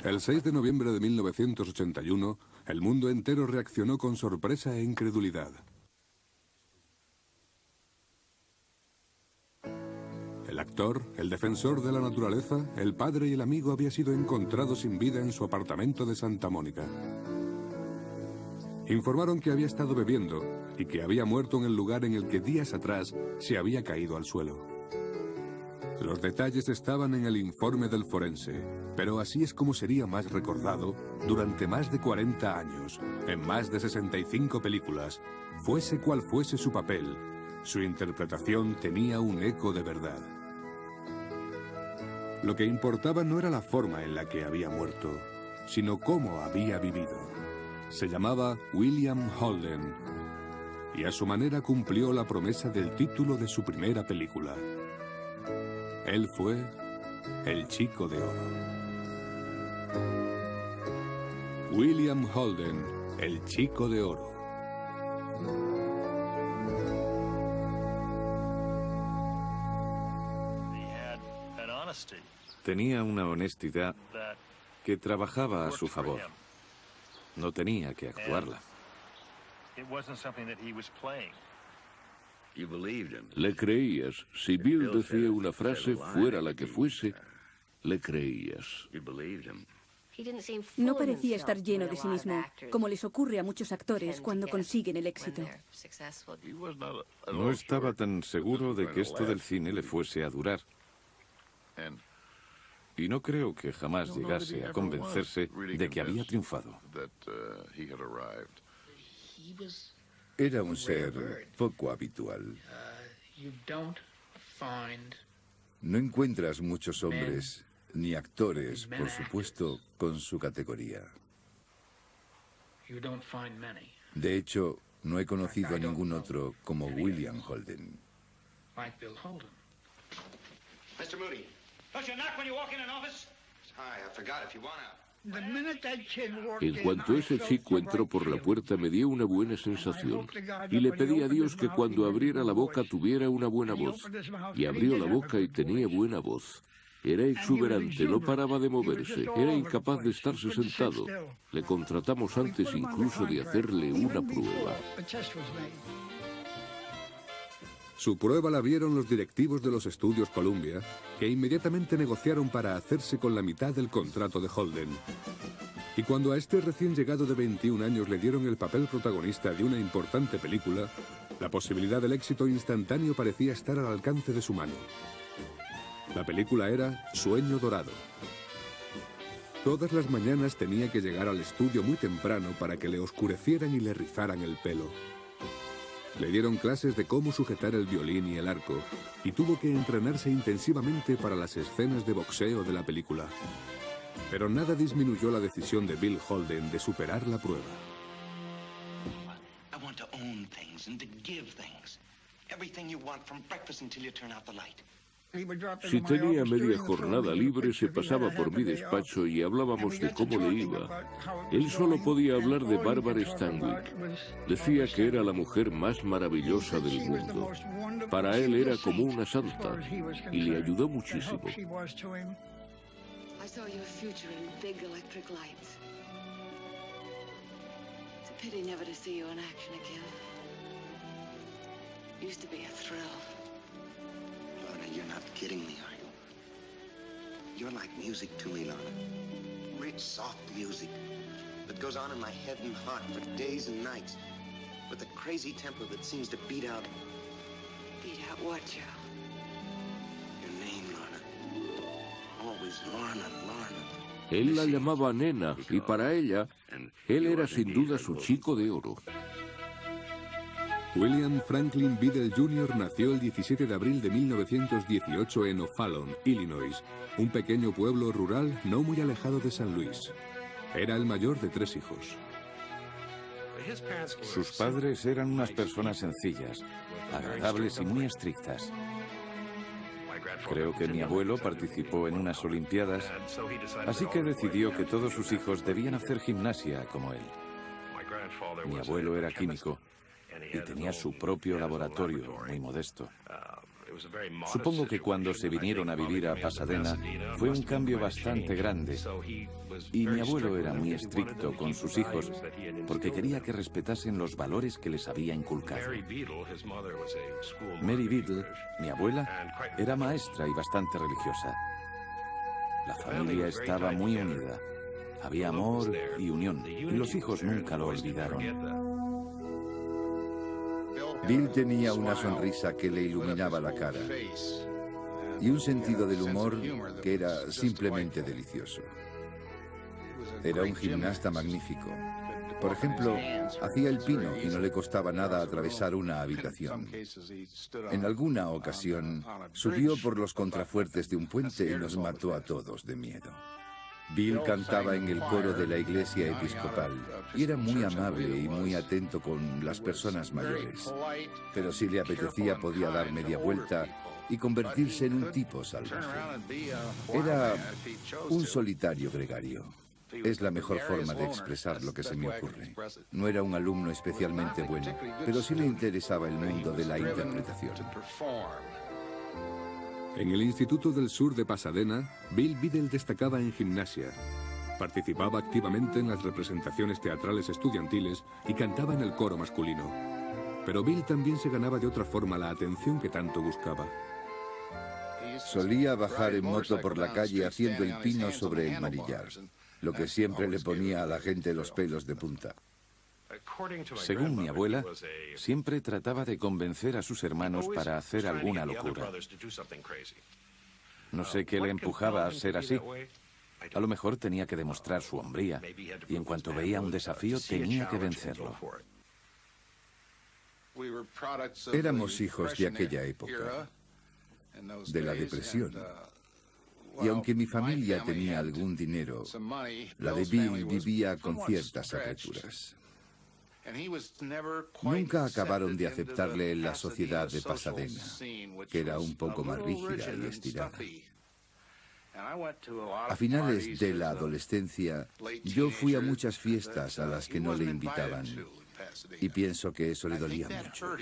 El 6 de noviembre de 1981, el mundo entero reaccionó con sorpresa e incredulidad. El actor, el defensor de la naturaleza, el padre y el amigo había sido encontrado sin vida en su apartamento de Santa Mónica. Informaron que había estado bebiendo y que había muerto en el lugar en el que días atrás se había caído al suelo. Los detalles estaban en el informe del forense, pero así es como sería más recordado durante más de 40 años, en más de 65 películas. Fuese cual fuese su papel, su interpretación tenía un eco de verdad. Lo que importaba no era la forma en la que había muerto, sino cómo había vivido. Se llamaba William Holden, y a su manera cumplió la promesa del título de su primera película. Él fue el Chico de Oro. William Holden, el Chico de Oro. Tenía una honestidad que trabajaba a su favor. No tenía que actuarla. Le creías. Si Bill decía una frase, fuera la que fuese, le creías. No parecía estar lleno de sí mismo, como les ocurre a muchos actores cuando consiguen el éxito. No estaba tan seguro de que esto del cine le fuese a durar. Y no creo que jamás llegase a convencerse de que había triunfado. Era un ser poco habitual. No encuentras muchos hombres, ni actores, por supuesto, con su categoría. De hecho, no he conocido a ningún otro como William Holden. Mr. Moody. Don't you knock when you walk in an office? Hi, I forgot if you want out. En cuanto ese chico entró por la puerta, me dio una buena sensación. Y le pedí a Dios que cuando abriera la boca tuviera una buena voz. Y abrió la boca y tenía buena voz. Era exuberante, no paraba de moverse, era incapaz de estarse sentado. Le contratamos antes incluso de hacerle una prueba. Su prueba la vieron los directivos de los estudios Columbia, que inmediatamente negociaron para hacerse con la mitad del contrato de Holden. Y cuando a este recién llegado de 21 años le dieron el papel protagonista de una importante película, la posibilidad del éxito instantáneo parecía estar al alcance de su mano. La película era Sueño Dorado. Todas las mañanas tenía que llegar al estudio muy temprano para que le oscurecieran y le rizaran el pelo. Le dieron clases de cómo sujetar el violín y el arco, y tuvo que entrenarse intensivamente para las escenas de boxeo de la película. Pero nada disminuyó la decisión de Bill Holden de superar la prueba. Si tenía media jornada libre, se pasaba por mi despacho y hablábamos de cómo le iba. Él solo podía hablar de Barbara Stanwyck. Decía que era la mujer más maravillosa del mundo. Para él era como una santa, y le ayudó muchísimo. You're not kidding me, are you? You're like music to me, Lana. Rich, soft music that goes on in my head and heart for days and nights, with a crazy tempo that seems to beat out... Beat out what, Joe? Your name, Lana. Always Lana, Lana. Él la llamaba nena, y para ella, él era sin duda su chico de oro. William Franklin Biddle Jr. nació el 17 de abril de 1918 en O'Fallon, Illinois, un pequeño pueblo rural no muy alejado de San Luis. Era el mayor de 3 hijos. Sus padres eran unas personas sencillas, agradables y muy estrictas. Creo que mi abuelo participó en unas Olimpiadas, así que decidió que todos sus hijos debían hacer gimnasia como él. Mi abuelo era químico y tenía su propio laboratorio muy modesto. Supongo que cuando se vinieron a vivir a Pasadena fue un cambio bastante grande. Y mi abuelo era muy estricto con sus hijos porque quería que respetasen los valores que les había inculcado. Mary Beadle, mi abuela, era maestra y bastante religiosa. La familia estaba muy unida. Había amor y unión, y los hijos nunca lo olvidaron. Bill tenía una sonrisa que le iluminaba la cara y un sentido del humor que era simplemente delicioso. Era un gimnasta magnífico. Por ejemplo, hacía el pino y no le costaba nada atravesar una habitación. En alguna ocasión, subió por los contrafuertes de un puente y nos mató a todos de miedo. Bill cantaba en el coro de la iglesia episcopal y era muy amable y muy atento con las personas mayores. Pero si le apetecía podía dar media vuelta y convertirse en un tipo salvaje. Era un solitario gregario. Es la mejor forma de expresar lo que se me ocurre. No era un alumno especialmente bueno, pero sí le interesaba el mundo de la interpretación. En el Instituto del Sur de Pasadena, Bill Beadle destacaba en gimnasia. Participaba activamente en las representaciones teatrales estudiantiles y cantaba en el coro masculino. Pero Bill también se ganaba de otra forma la atención que tanto buscaba. Solía bajar en moto por la calle haciendo el pino sobre el manillar, lo que siempre le ponía a la gente los pelos de punta. Según mi abuela, siempre trataba de convencer a sus hermanos para hacer alguna locura. No sé qué le empujaba a ser así. A lo mejor tenía que demostrar su hombría, y en cuanto veía un desafío tenía que vencerlo. Éramos hijos de aquella época, de la depresión. Y aunque mi familia tenía algún dinero, la de Bill vivía con ciertas apreturas. Nunca acabaron de aceptarle en la sociedad de Pasadena, que era un poco más rígida y estirada. A finales de la adolescencia, yo fui a muchas fiestas a las que no le invitaban, y pienso que eso le dolía mucho.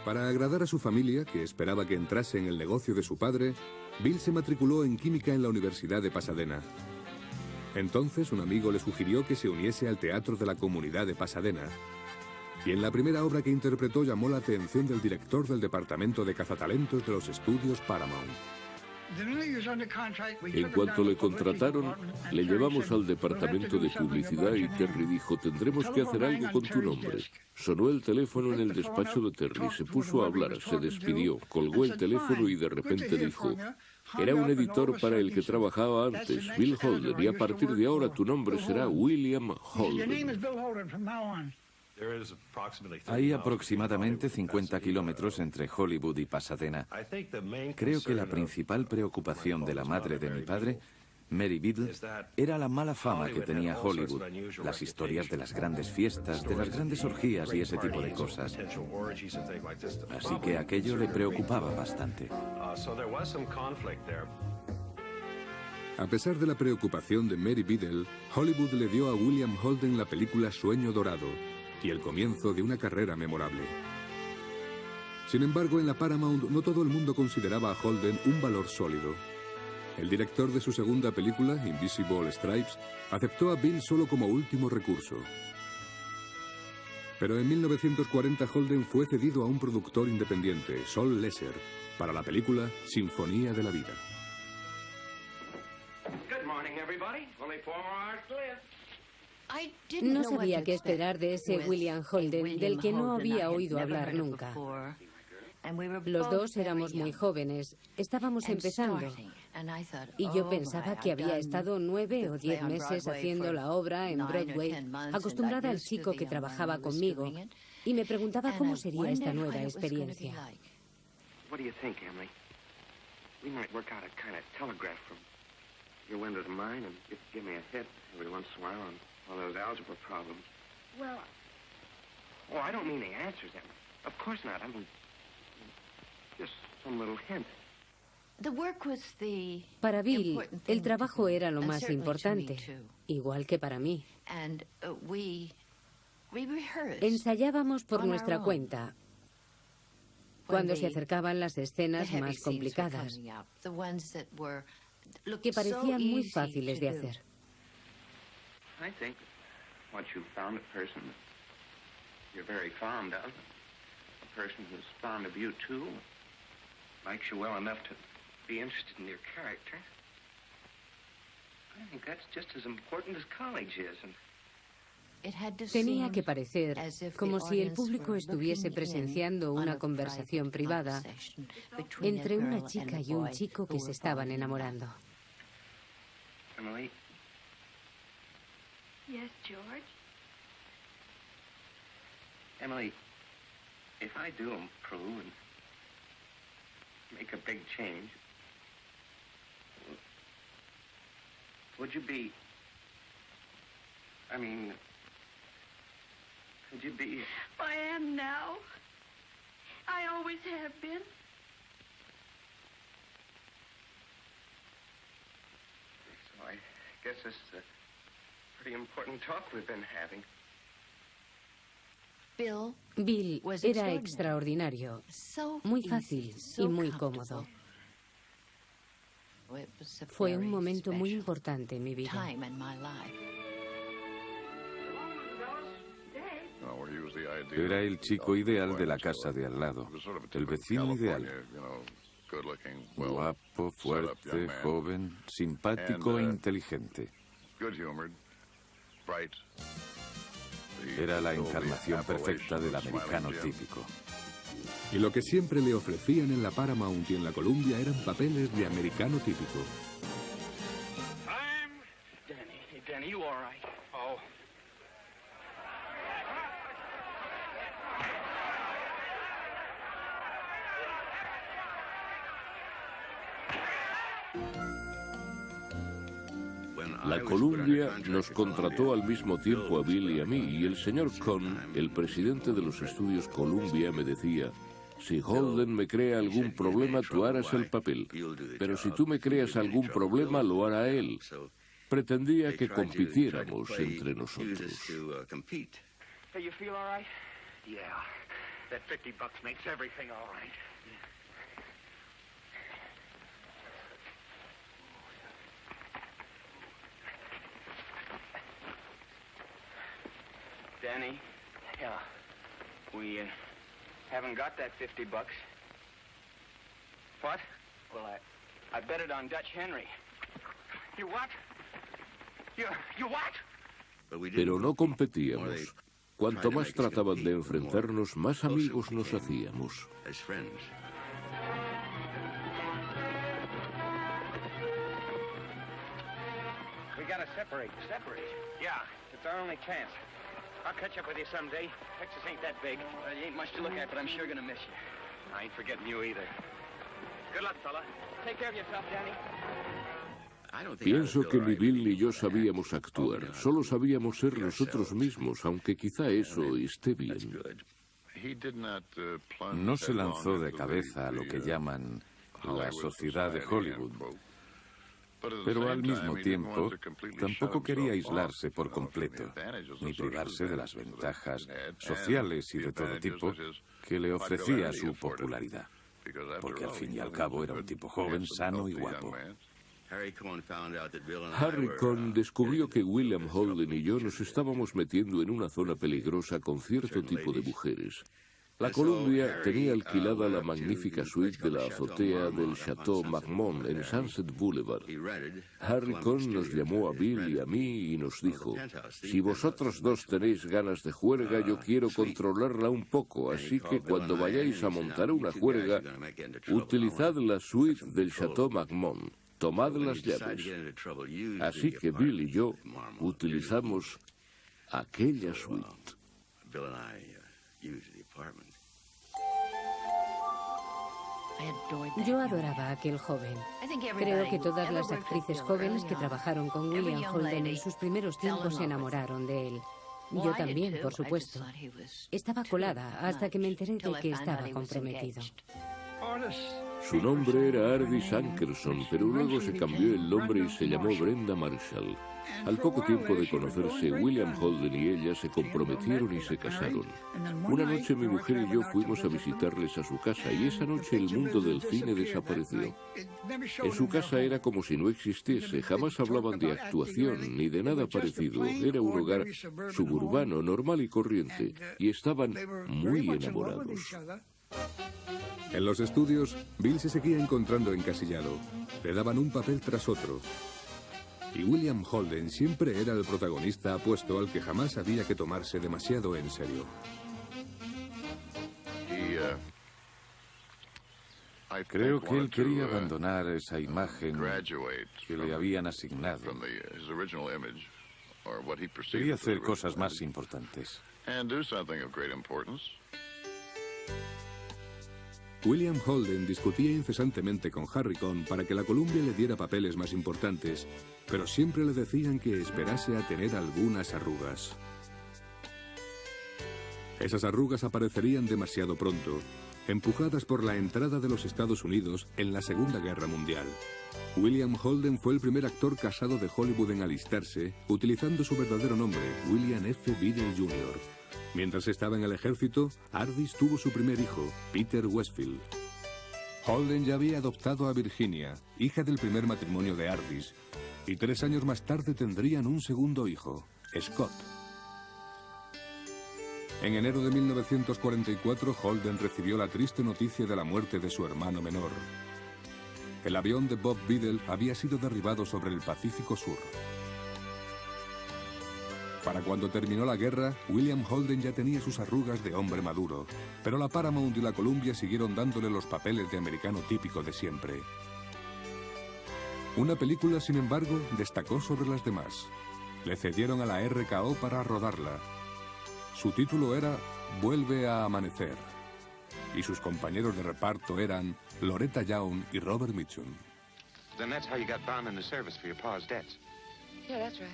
Para agradar a su familia, que esperaba que entrase en el negocio de su padre, Bill se matriculó en química en la Universidad de Pasadena. Entonces, un amigo le sugirió que se uniese al teatro de la comunidad de Pasadena. Y en la primera obra que interpretó llamó la atención del director del departamento de cazatalentos de los estudios Paramount. En cuanto le contrataron, le llevamos al departamento de publicidad y Terry dijo, tendremos que hacer algo con tu nombre. Sonó el teléfono en el despacho de Terry, se puso a hablar, se despidió, colgó el teléfono y de repente dijo, era un editor para el que trabajaba antes, Bill Holden, y a partir de ahora tu nombre será William Holden. Hay aproximadamente 50 kilómetros entre Hollywood y Pasadena. Creo que la principal preocupación de la madre de mi padre, Mary Beadle, era la mala fama que tenía Hollywood, las historias de las grandes fiestas, de las grandes orgías y ese tipo de cosas. Así que aquello le preocupaba bastante. A pesar de la preocupación de Mary Beadle, Hollywood le dio a William Holden la película Sueño Dorado y el comienzo de una carrera memorable. Sin embargo, en la Paramount no todo el mundo consideraba a Holden un valor sólido. El director de su segunda película, Invisible Stripes, aceptó a Bill solo como último recurso. Pero en 1940 Holden fue cedido a un productor independiente, Sol Lesser, para la película Sinfonía de la Vida. No sabía qué esperar de ese William Holden, del que no había oído hablar nunca. Los dos éramos muy jóvenes, estábamos empezando. Y yo pensaba que había estado 9 o 10 meses haciendo la obra en Broadway, acostumbrada al chico que trabajaba conmigo, y me preguntaba cómo sería esta nueva experiencia. Para Bill, el trabajo era lo más importante, igual que para mí. Ensayábamos por nuestra cuenta. cuando se acercaban las escenas más complicadas, que parecían muy fáciles de hacer. I think what you found a person that you're very fond of, a person who's fond of you too, likes you well enough to be interested in your character. I think that's just as important as college is. Tenía que parecer como si el público estuviese presenciando una conversación privada entre una chica y un chico que se estaban enamorando. Emily? Yes, George? Emily, if I do improve and make a big change, would you be... I mean, could you be... I am now. I always have been. So I guess this is a pretty important talk we've been having. Bill era extraordinario, muy fácil y muy cómodo. Fue un momento muy importante en mi vida. Era el chico ideal de la casa de al lado, el vecino ideal. Guapo, fuerte, joven, simpático e inteligente. Era la encarnación perfecta del americano típico. Y lo que siempre le ofrecían en la Paramount y en la Columbia eran papeles de americano típico. Danny, you all right? Oh. La Columbia nos contrató al mismo tiempo a Bill y a mí, y el señor Cohn, el presidente de los estudios Columbia, me decía: si Holden me crea algún problema, tú harás el papel, pero si tú me creas algún problema, lo hará él. Pretendía que compitiéramos entre nosotros. Hey, you feel all right? Yeah. That $50 makes everything all right. Danny? Yeah. We haven't got that $50. What? Well, I bet it on Dutch Henry. You what? You what? Pero no competíamos. Cuanto más trataban de enfrentarnos, más amigos nos hacíamos. We gotta separate. Separate? Yeah, it's our only chance. I'll catch up with you someday. Texas ain't that big. You ain't much to look at, but I'm sure gonna miss you. I ain't forgetting you either. Good luck, fella. Take care of yourself, Danny. Pienso que ni Bill ni yo sabíamos actuar. Solo sabíamos ser nosotros mismos, aunque quizá eso esté bien. No se lanzó de cabeza a lo que llaman la sociedad de Hollywood. Pero al mismo tiempo, tampoco quería aislarse por completo, ni privarse de las ventajas sociales y de todo tipo que le ofrecía su popularidad. Porque al fin y al cabo era un tipo joven, sano y guapo. Harry Cohn descubrió que William Holden y yo nos estábamos metiendo en una zona peligrosa con cierto tipo de mujeres. La Columbia tenía alquilada la magnífica suite de la azotea del Chateau Marmont en Sunset Boulevard. Harry Cohn nos llamó a Bill y a mí y nos dijo: si vosotros dos tenéis ganas de juerga, yo quiero controlarla un poco, así que cuando vayáis a montar una juerga, utilizad la suite del Chateau Marmont. Tomad las llaves. Así que Bill y yo utilizamos aquella suite. Yo adoraba a aquel joven. Creo que todas las actrices jóvenes que trabajaron con William Holden en sus primeros tiempos se enamoraron de él. Yo también, por supuesto. Estaba colada hasta que me enteré de que estaba comprometido. Su nombre era Ardis Ankerson, pero luego se cambió el nombre y se llamó Brenda Marshall. Al poco tiempo de conocerse, William Holden y ella se comprometieron y se casaron. Una noche mi mujer y yo fuimos a visitarles a su casa y esa noche el mundo del cine desapareció. En su casa era como si no existiese, jamás hablaban de actuación ni de nada parecido. Era un hogar suburbano, normal y corriente, y estaban muy enamorados. En los estudios, Bill se seguía encontrando encasillado. Le daban un papel tras otro. Y William Holden siempre era el protagonista apuesto al que jamás había que tomarse demasiado en serio. Creo que él quería abandonar esa imagen que le habían asignado. Quería hacer cosas más importantes. William Holden discutía incesantemente con Harry Cohn para que la Columbia le diera papeles más importantes, pero siempre le decían que esperase a tener algunas arrugas. Esas arrugas aparecerían demasiado pronto, empujadas por la entrada de los Estados Unidos en la Segunda Guerra Mundial. William Holden fue el primer actor casado de Hollywood en alistarse, utilizando su verdadero nombre, William F. Biddle Jr. Mientras estaba en el ejército, Ardis tuvo su primer hijo, Peter Westfield. Holden ya había adoptado a Virginia, hija del primer matrimonio de Ardis, y 3 años más tarde tendrían un segundo hijo, Scott. En enero de 1944, Holden recibió la triste noticia de la muerte de su hermano menor. El avión de Bob Biddle había sido derribado sobre el Pacífico Sur. Para cuando terminó la guerra, William Holden ya tenía sus arrugas de hombre maduro, pero la Paramount y la Columbia siguieron dándole los papeles de americano típico de siempre. Una película, sin embargo, destacó sobre las demás. Le cedieron a la RKO para rodarla. Su título era Vuelve a amanecer, y sus compañeros de reparto eran Loretta Young y Robert Mitchum. Then that's how you got bound in the service for your pa's debts. Yeah, that's right.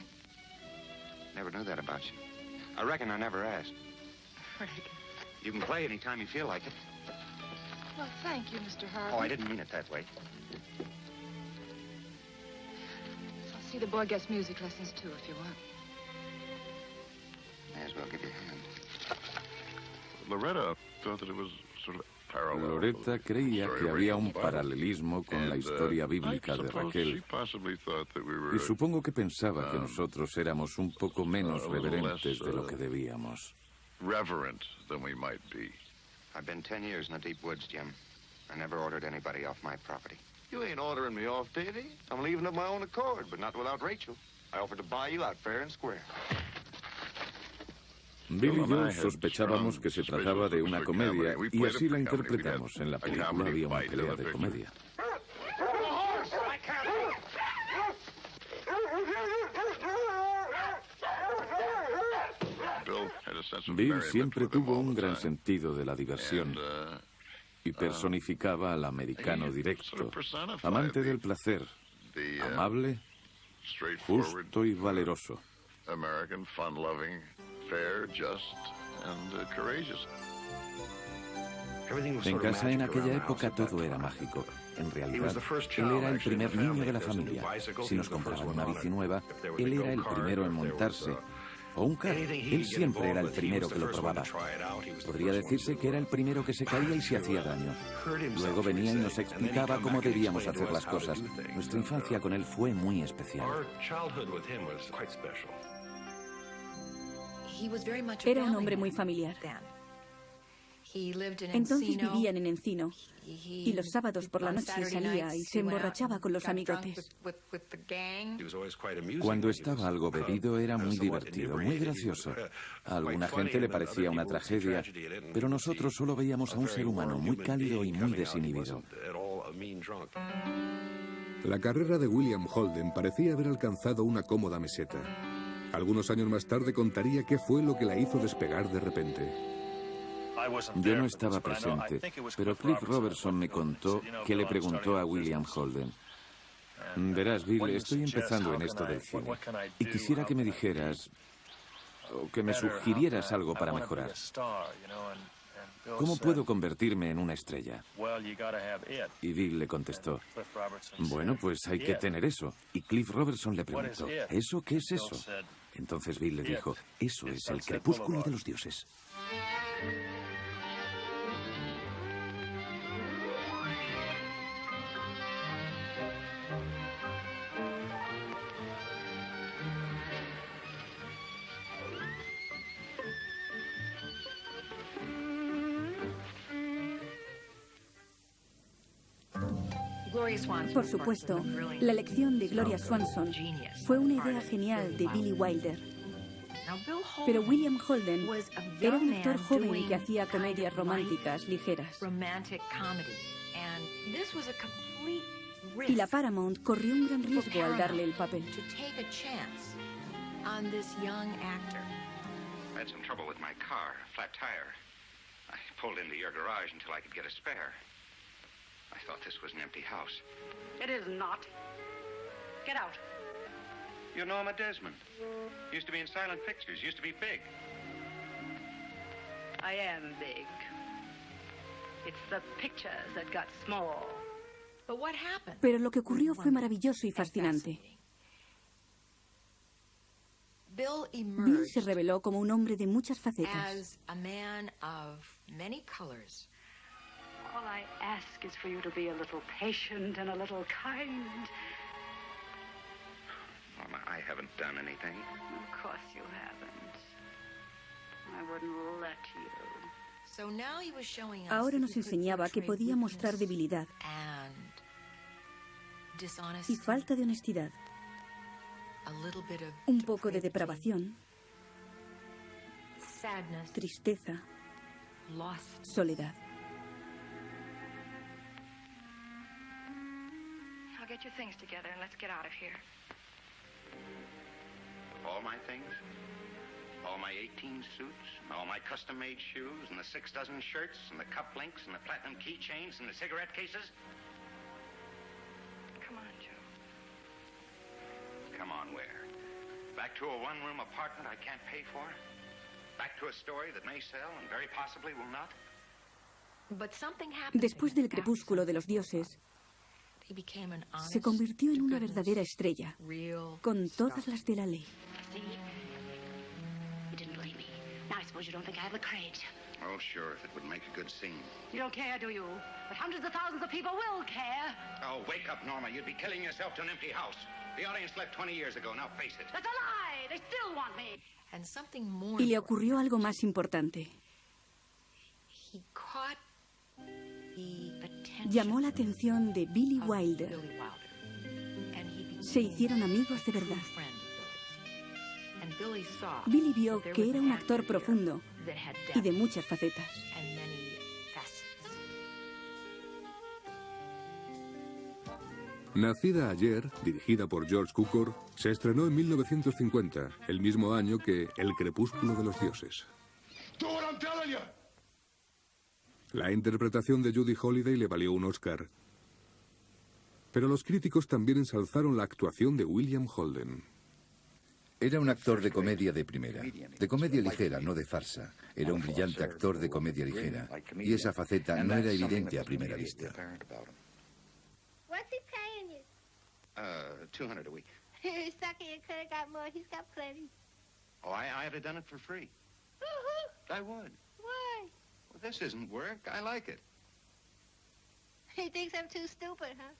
Never knew that about you. I reckon I never asked. You can play anytime you feel like it. Well, thank you, Mr. Harvey. Oh, I didn't mean it that way. I'll see the boy gets music lessons, too, if you want. May as well give you a hand. Loretta thought that it was sort of parallel. Loretta creía que había un paralelismo con la historia bíblica de Raquel. Y supongo que pensaba que nosotros éramos un poco menos reverentes de lo que debíamos. I've been 10 years in the deep woods, Jim. I never ordered anybody off my property. You ain't ordering me off, Davy. I'm leaving of my own accord, but not without Rachel. I offered to buy you out fair and square. Bill y yo sospechábamos que se trataba de una comedia y así la interpretamos. En la película había una pelea de comedia. Bill siempre tuvo un gran sentido de la diversión y personificaba al americano directo, amante del placer, amable, justo y valeroso. En casa en aquella época todo era mágico. En realidad, él era el primer niño de la familia. Si nos compraban una bici nueva, él era el primero en montarse. O un carro, él siempre era el primero que lo probaba. Podría decirse que era el primero que se caía y se hacía daño. Luego venía y nos explicaba cómo debíamos hacer las cosas. Nuestra infancia con él fue muy especial. Era un hombre muy familiar. Entonces vivían en Encino y los sábados por la noche salía y se emborrachaba con los amigotes. Cuando estaba algo bebido era muy divertido, muy gracioso. A alguna gente le parecía una tragedia, pero nosotros solo veíamos a un ser humano muy cálido y muy desinhibido. La carrera de William Holden parecía haber alcanzado una cómoda meseta. Algunos años más tarde contaría qué fue lo que la hizo despegar de repente. Yo no estaba presente, pero Cliff Robertson me contó que le preguntó a William Holden: verás, Bill, estoy empezando en esto del cine y quisiera que me dijeras o que me sugirieras algo para mejorar. ¿cómo puedo convertirme en una estrella? Y Bill le contestó, bueno, pues hay que tener eso. Y Cliff Robertson le preguntó, ¿eso qué es eso? Entonces Bill le dijo, eso es el crepúsculo de los dioses. Por supuesto, la elección de Gloria Swanson fue una idea genial de Billy Wilder. Pero William Holden era un actor joven que hacía comedias románticas ligeras. Y la Paramount corrió un gran riesgo al darle el papel. I had some trouble with my car, a flat tire. I pulled into your garage until I could get a spare. I thought this was an empty house. It is not. Get out. You're Norma Desmond. Used to be in silent pictures, used to be big. I am big. It's the pictures that got small. But what happened? Pero lo que ocurrió fue maravilloso y fascinante. Bill se reveló como un hombre de muchas facetas. As a man of many colors. All I ask is for you to be a little patient and a little kind. Norma, I haven't done anything. Of course you haven't. I wouldn't let you. So now he was showing us Ahora nos enseñaba que podía mostrar debilidad and dishonesty, y falta de honestidad, a little bit of un poco de depravación, sadness, tristeza, lost. soledad. Now get your things together and let's get out of here. All my things? All my 18 suits, and all my custom-made shoes, and the 6 dozen shirts, and the cufflinks, and the platinum keychains, and the cigarette cases? Come on, Joe. Come on, where? Back to a one-room apartment I can't pay for? Back to a story that may sell and very possibly will not? But something happened. Después del crepúsculo de los dioses, He became an honest, se convirtió en una verdadera estrella, real con todas las de la ley. See? You didn't believe me. Now I suppose you don't think I have the courage. Oh, sure, if it would make a good scene. You don't care, do you? But hundreds of thousands of people will care. Oh, wake up, Norma. You'd be killing yourself to an empty house. The audience left 20 years ago. Now face it. That's a lie. They still want me. and something more. Y le ocurrió algo más importante. He caught the attention Llamó la atención de Billy of Wilder. Billy Wilder, and he became Se hicieron amigos de a true verdad. friend of Billy's. And Billy saw Billy vio that there que was era an un actor actor here profundo that had y de depth muchas facetas. and many facets. Nacida ayer, dirigida por George Cukor, se estrenó en 1950, el mismo año que El crepúsculo de los dioses. Do what I'm telling you. La interpretación de Judy Holliday le valió un Oscar. Pero los críticos también ensalzaron la actuación de William Holden. Era un actor de comedia de primera, de comedia ligera, no de farsa. Era un brillante actor de comedia ligera, y esa faceta no era evidente a primera vista. What's he paying you? $200 a week. Stucky could have got more. He's got plenty. Oh, I'd have done it for free. I would. Why? Well, this isn't work. I like it. He thinks I'm too stupid, huh?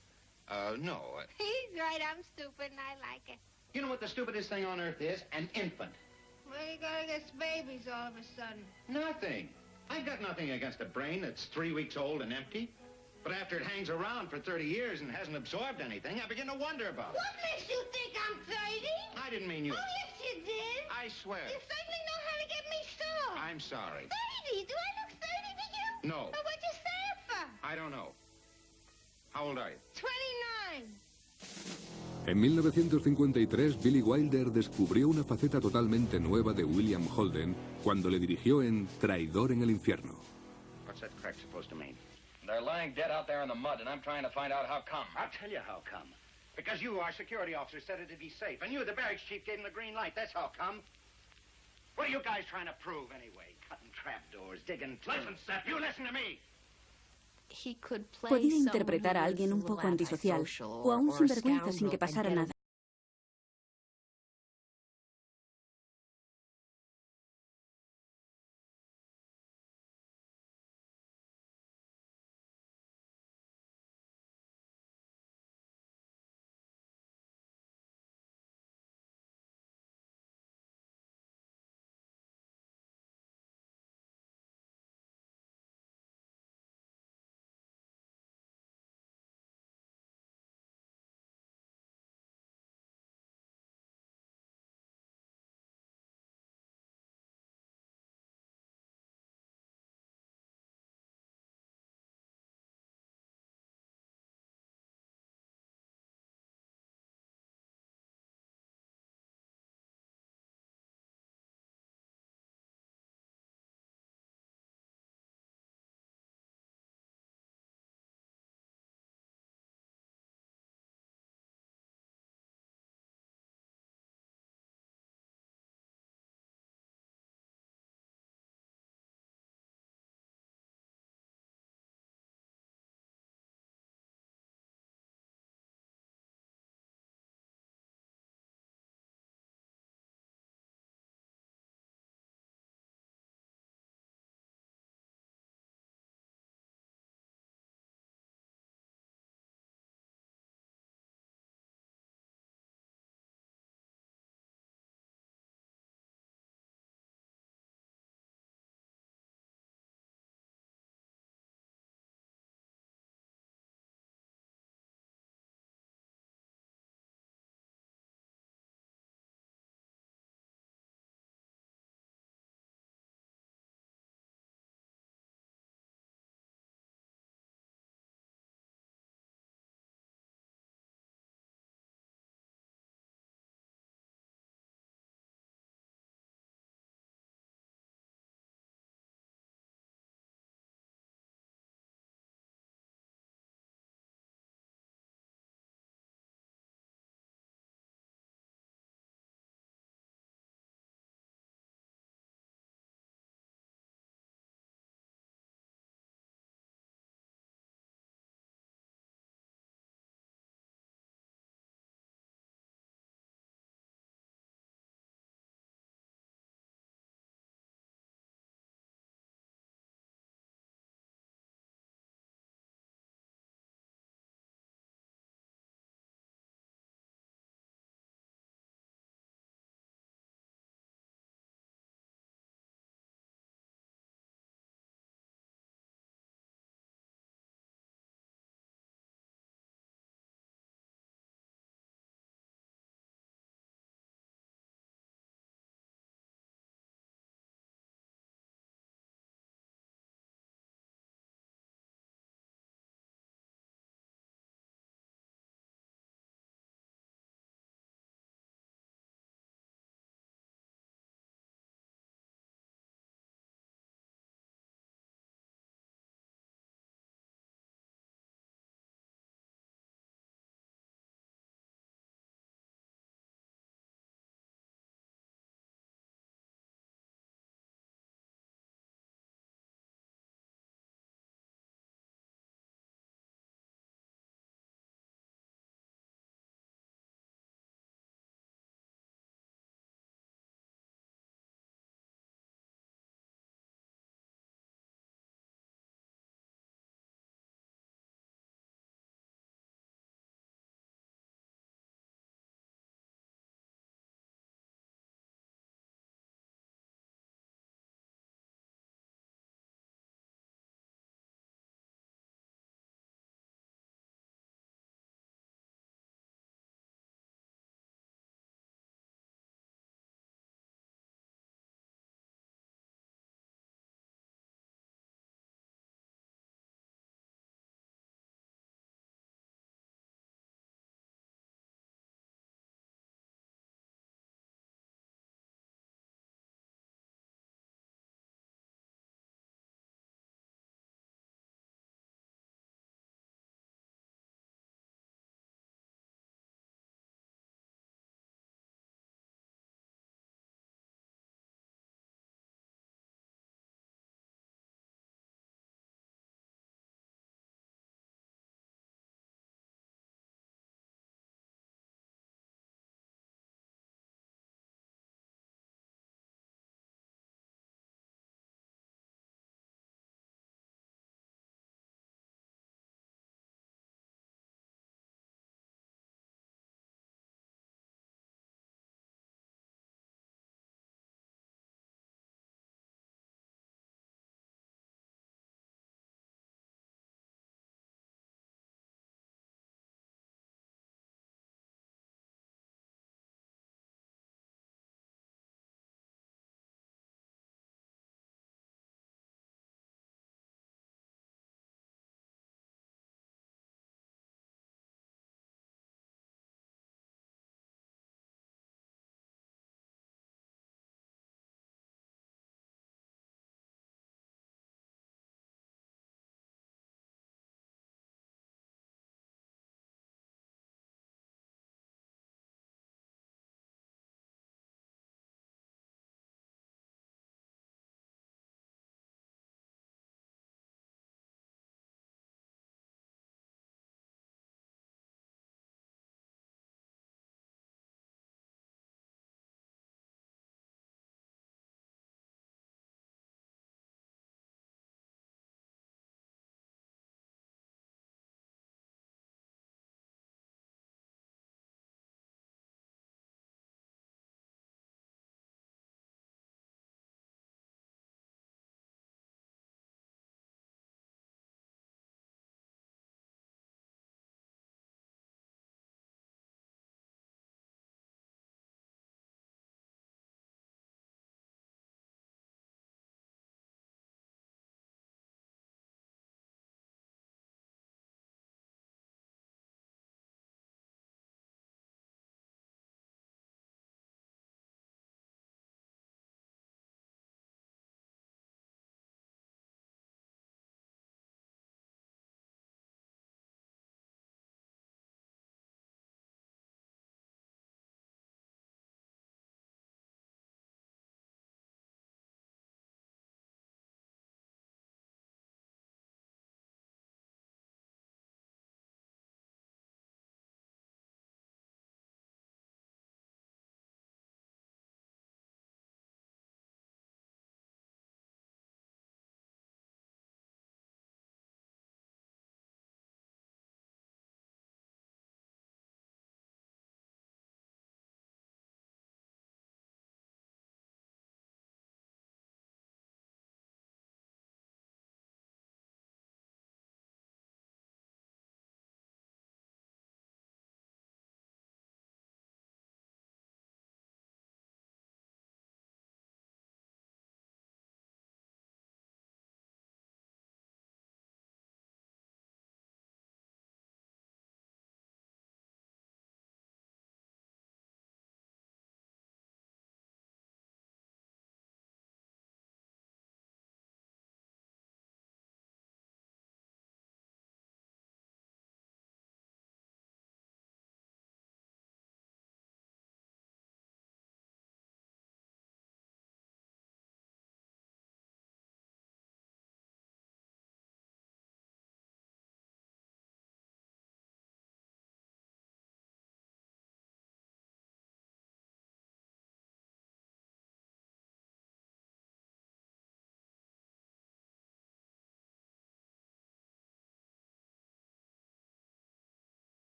No. He's right. I'm stupid, and I like it. You know what the stupidest thing on earth is? An infant. What are you going against babies all of a sudden? Nothing. I've got nothing against a brain that's 3 weeks old and empty. But after it hangs around for 30 years and hasn't absorbed anything, I begin to wonder about it. What makes you think I'm 30? I didn't mean you. Oh, yes, you did. I swear. You certainly know how to get me sore. I'm sorry. 30? Do I look 30 to you? No. Well, what'd you say it for? I don't know. How old are you? 29. En 1953, Billy Wilder descubrió una faceta totalmente nueva de William Holden cuando le dirigió en Traidor en el infierno. What's that crack supposed to mean? They're lying dead out there in the mud, and I'm trying to find out how come. I'll tell you how come. Because you, our security officer, said it'd be safe. And you, the barracks chief, gave him the green light. That's how come. What are you guys trying to prove, anyway? Cutting Podía interpretar a alguien un poco antisocial o a un sinvergüenza sin que pasara nada.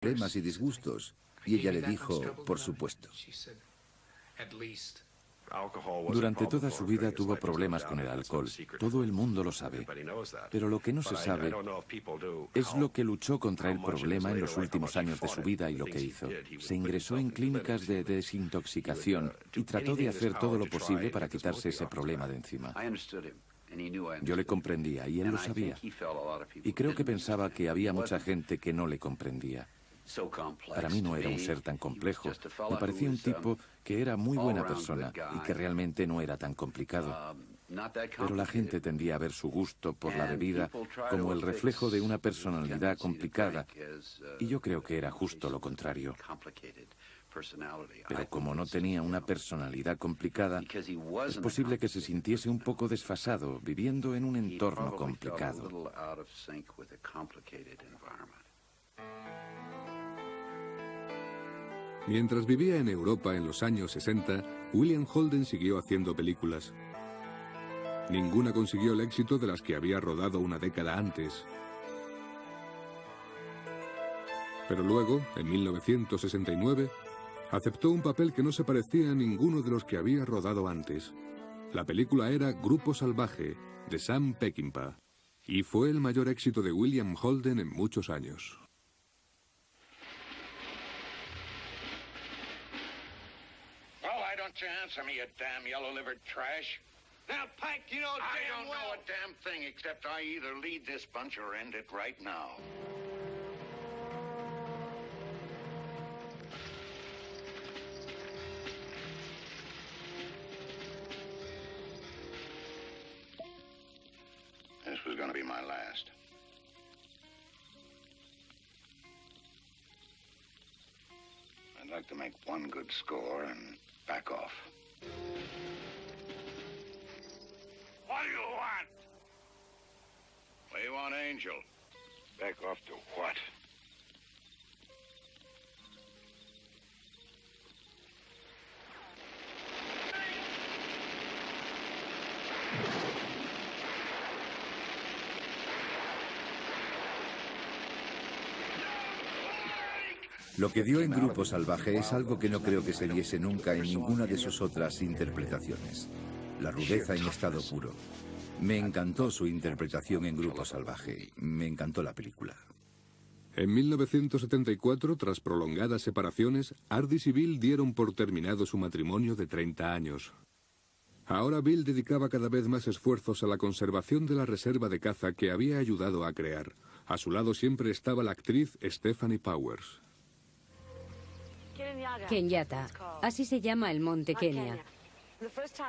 problemas y disgustos. Y ella le dijo, por supuesto. Durante toda su vida tuvo problemas con el alcohol. Todo el mundo lo sabe. Pero lo que no se sabe es lo que luchó contra el problema en los últimos años de su vida y lo que hizo. Se ingresó en clínicas de desintoxicación y trató de hacer todo lo posible para quitarse ese problema de encima. Yo le comprendía y él lo sabía. Y creo que pensaba que había mucha gente que no le comprendía. Para mí no era un ser tan complejo. Me parecía un tipo que era muy buena persona y que realmente no era tan complicado. Pero la gente tendía a ver su gusto por la bebida como el reflejo de una personalidad complicada. Y yo creo que era justo lo contrario. Pero como no tenía una personalidad complicada, es posible que se sintiese un poco desfasado, viviendo en un entorno complicado. Mientras vivía en Europa en los años 60, William Holden siguió haciendo películas. Ninguna consiguió el éxito de las que había rodado una década antes. Pero luego, en 1969, aceptó un papel que no se parecía a ninguno de los que había rodado antes. La película era Grupo Salvaje, de Sam Peckinpah, y fue el mayor éxito de William Holden en muchos años. Don't you answer me, you damn yellow-livered trash. Now, Pike, you know damn well... I don't know a damn thing, except I either lead this bunch or end it right now. This was gonna be my last. I'd like to make one good score and back off. What do you want? What do you want, Angel? Back off to what? Lo que dio en Grupo Salvaje es algo que no creo que se viese nunca en ninguna de sus otras interpretaciones. La rudeza en estado puro. Me encantó su interpretación en Grupo Salvaje. Me encantó la película. En 1974, tras prolongadas separaciones, Ardis y Bill dieron por terminado su matrimonio de 30 años. Ahora Bill dedicaba cada vez más esfuerzos a la conservación de la reserva de caza que había ayudado a crear. A su lado siempre estaba la actriz Stephanie Powers. Kenyatta, así se llama el monte Kenia.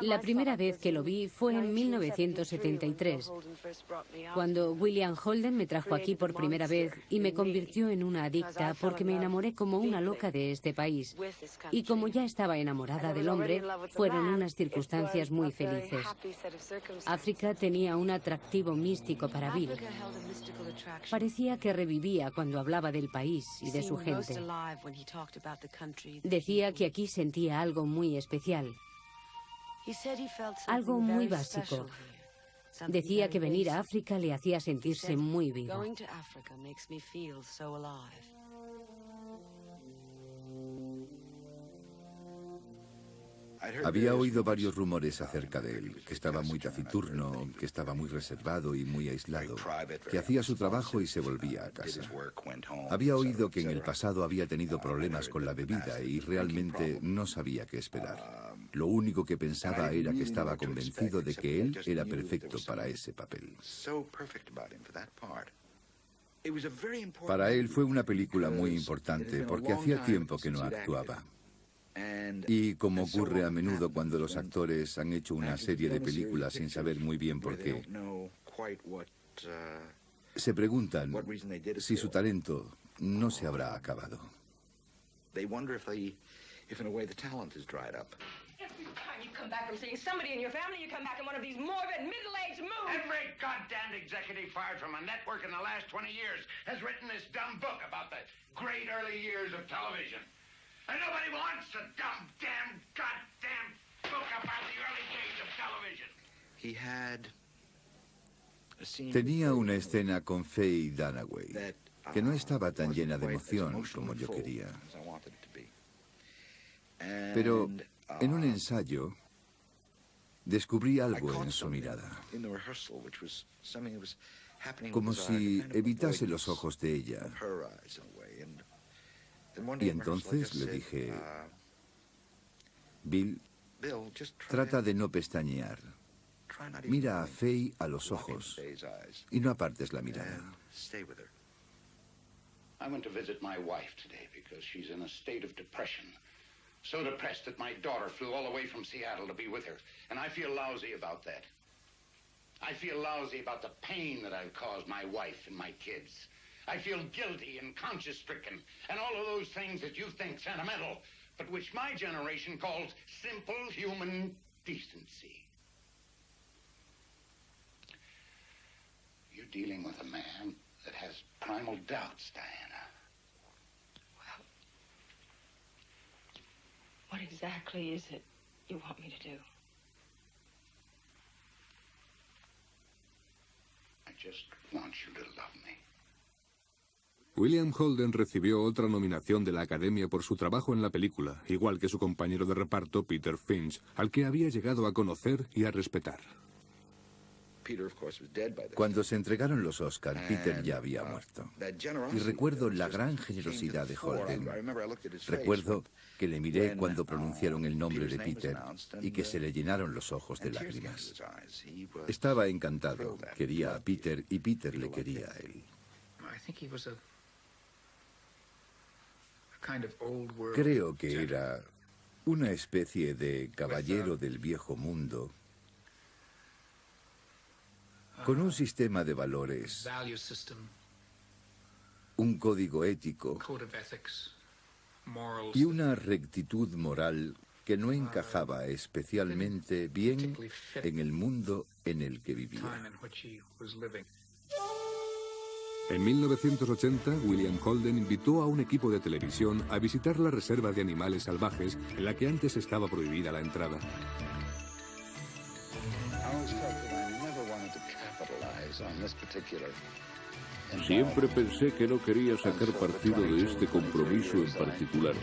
La primera vez que lo vi fue en 1973, cuando William Holden me trajo aquí por primera vez y me convirtió en una adicta porque me enamoré como una loca de este país. Y como ya estaba enamorada del hombre, fueron unas circunstancias muy felices. África tenía un atractivo místico para Bill. Parecía que revivía cuando hablaba del país y de su gente. Decía que aquí sentía algo muy especial. Algo muy básico. Decía que venir a África le hacía sentirse muy vivo. Había oído varios rumores acerca de él, que estaba muy taciturno, que estaba muy reservado y muy aislado, que hacía su trabajo y se volvía a casa. Había oído que en el pasado había tenido problemas con la bebida y realmente no sabía qué esperar. Lo único que pensaba era que estaba convencido de que él era perfecto para ese papel. Para él fue una película muy importante porque hacía tiempo que no actuaba. Y como ocurre a menudo cuando los actores han hecho una serie de películas sin saber muy bien por qué, se preguntan si su talento no se habrá acabado. Come back from seeing somebody in your family, you come back in one of these morbid, middle-aged moods. Every goddamned executive fired from a network in the last 20 years has written this dumb book about the great early years of television. And nobody wants a dumb, damn, goddamn book about the early days of television. Tenía una escena con Faye Dunaway que no estaba tan llena de emoción como yo quería. Pero en un ensayo descubrí algo en su mirada, como si evitase los ojos de ella. Y entonces le dije, Bill, trata de no pestañear. Mira a Faye a los ojos y no apartes la mirada. I went to visit my wife today because she's in a state of depression. So depressed that my daughter flew all the way from Seattle to be with her. And I feel lousy about that. I feel lousy about the pain that I've caused my wife and my kids. I feel guilty and conscience-stricken and all of those things that you think sentimental, but which my generation calls simple human decency. You're dealing with a man that has primal doubts, Diana. Well, what exactly is it you want me to do? I just want you to love me. William Holden recibió otra nominación de la Academia por su trabajo en la película, igual que su compañero de reparto Peter Finch, al que había llegado a conocer y a respetar. Cuando se entregaron los Oscar, Peter ya había muerto. Y recuerdo la gran generosidad de Holden. Recuerdo que le miré cuando pronunciaron el nombre de Peter y que se le llenaron los ojos de lágrimas. Estaba encantado, quería a Peter y Peter le quería a él. Creo que era una especie de caballero del viejo mundo, con un sistema de valores, un código ético y una rectitud moral que no encajaba especialmente bien en el mundo en el que vivía. En 1980, William Holden invitó a un equipo de televisión a visitar la reserva de animales salvajes en la que antes estaba prohibida la entrada. Siempre pensé que no quería sacar partido de este compromiso en particular.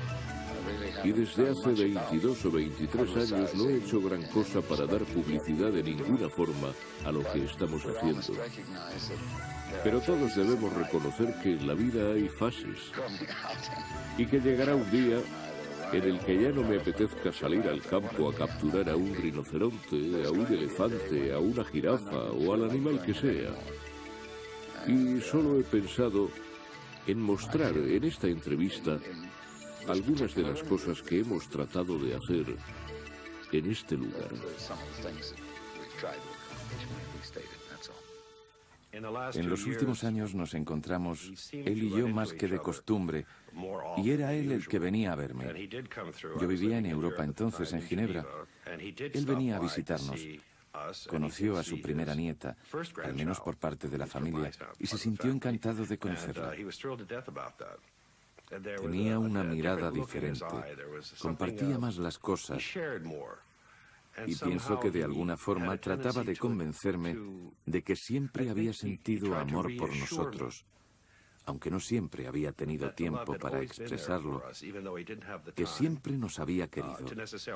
Y desde hace 22 o 23 años no he hecho gran cosa para dar publicidad de ninguna forma a lo que estamos haciendo. Pero todos debemos reconocer que en la vida hay fases. Y que llegará un día en el que ya no me apetezca salir al campo a capturar a un rinoceronte, a un elefante, a una jirafa o al animal que sea. Y solo he pensado en mostrar en esta entrevista algunas de las cosas que hemos tratado de hacer en este lugar. En los últimos años nos encontramos, él y yo, más que de costumbre, y era él el que venía a verme. Yo vivía en Europa entonces, en Ginebra. Él venía a visitarnos. Conoció a su primera nieta, al menos por parte de la familia, y se sintió encantado de conocerla. Tenía una mirada diferente, compartía más las cosas, y pienso que de alguna forma trataba de convencerme de que siempre había sentido amor por nosotros, aunque no siempre había tenido tiempo para expresarlo, que siempre nos había querido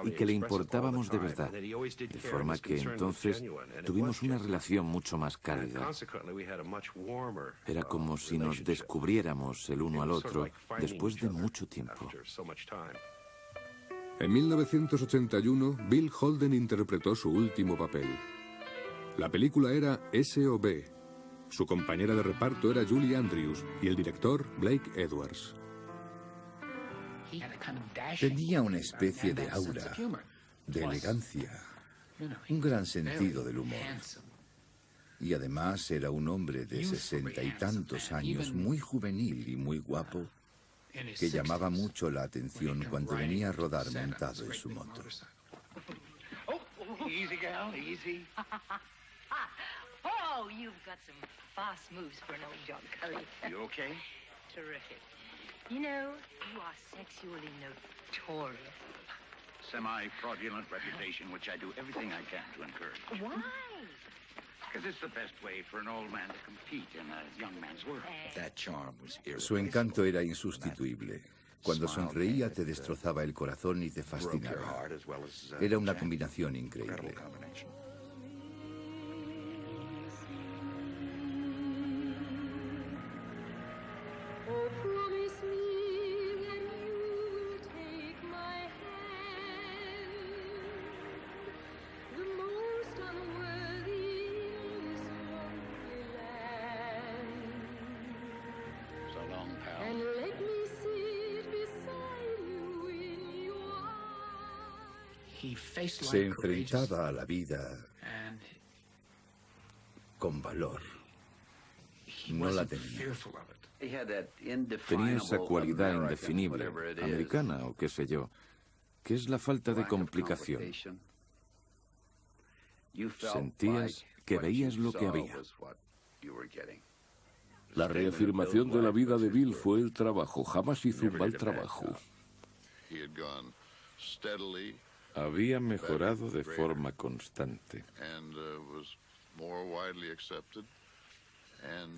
y que le importábamos de verdad, de forma que entonces tuvimos una relación mucho más cálida. Era como si nos descubriéramos el uno al otro después de mucho tiempo. En 1981, Bill Holden interpretó su último papel. La película era S.O.B. Su compañera de reparto era Julie Andrews y el director Blake Edwards. Tenía una especie de aura, de elegancia, un gran sentido del humor. Y además era un hombre de 60 y tantos años, muy juvenil y muy guapo, que llamaba mucho la atención cuando venía a rodar montado en su moto. Easy, gal, easy. Oh, you've got some fast moves for an old John Cully. You okay? Terrific. You know, you are sexually notorious. Semi-fraudulent reputation, which I do everything I can to encourage. Why? Su encanto era insustituible. Cuando sonreía te destrozaba el corazón y te fascinaba. Era una combinación increíble. Se enfrentaba a la vida con valor. No la tenía. Tenía esa cualidad indefinible, americana o qué sé yo, que es la falta de complicación. Sentías que veías lo que había. La reafirmación de la vida de Bill fue el trabajo. Jamás hizo un mal trabajo. Había mejorado de forma constante.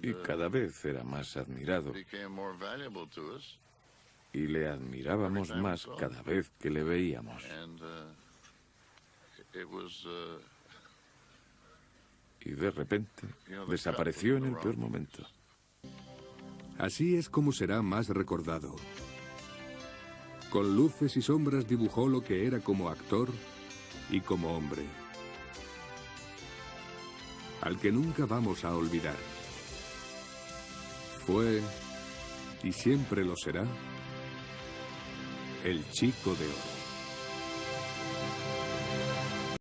Y cada vez era más admirado. Y le admirábamos más cada vez que le veíamos. Y de repente desapareció en el peor momento. Así es como será más recordado. Con luces y sombras dibujó lo que era como actor y como hombre, al que nunca vamos a olvidar. Fue, y siempre lo será, el Chico de Oro.